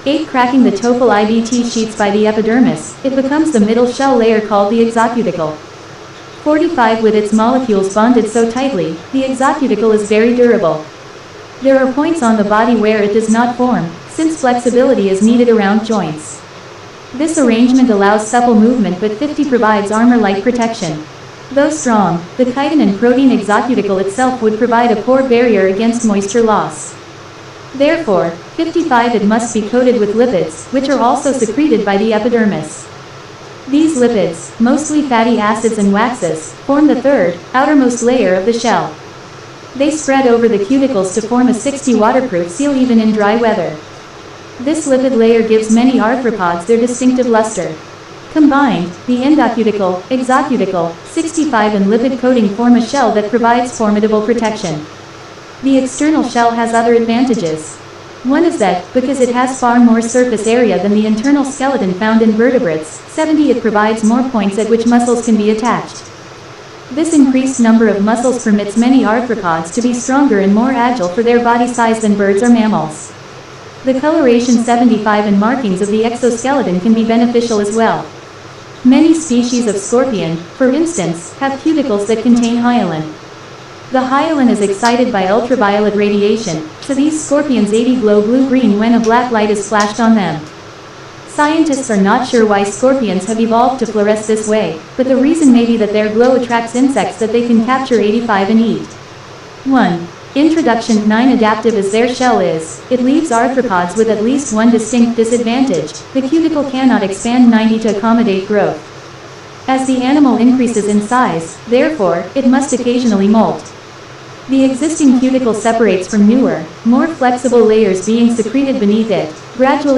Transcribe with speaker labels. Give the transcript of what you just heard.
Speaker 1: 8. Cracking the TOEFL IBT sheets by the epidermis, it becomes the middle shell layer called the exocuticle. 45. With its molecules bonded so tightly, the exocuticle is very durable. There are points on the body where it does not form, since flexibility is needed around joints. This arrangement allows supple movement, but 50 provides armor-like protection. Though strong, the chitin and protein exocuticle itself would provide a poor barrier against moisture loss. Therefore, 55. It must be coated with lipids, which are also secreted by the epidermis. These lipids, mostly fatty acids and waxes, form the third, outermost layer of the shell. They spread over the cuticles to form a 60 waterproof seal even in dry weather. This lipid layer gives many arthropods their distinctive luster. Combined, the endocuticle, exocuticle, 65 and lipid coating form a shell that provides formidable protection. The external shell has other advantages. One is that, because it has far more surface area than the internal skeleton found in vertebrates, 70 it provides more points at which muscles can be attached. This increased number of muscles permits many arthropods to be stronger and more agile for their body size than birds or mammals. The coloration 75 and markings of the exoskeleton can be beneficial as well. Many species of scorpion, for instance, have cuticles that contain hyaline. The hyaline is excited by ultraviolet radiation, so these scorpions 80 glow blue-green when a black light is flashed on them. Scientists are not sure why scorpions have evolved to fluoresce this way, but the reason may be that their glow attracts insects that they can capture 85 and eat. 1. Introduction. 9. Adaptive as their shell is, it leaves arthropods with at least one distinct disadvantage: the cuticle cannot expand 90 to accommodate growth. As the animal increases in size, therefore, it must occasionally molt. The existing cuticle separates from newer, more flexible layers being secreted beneath it, gradually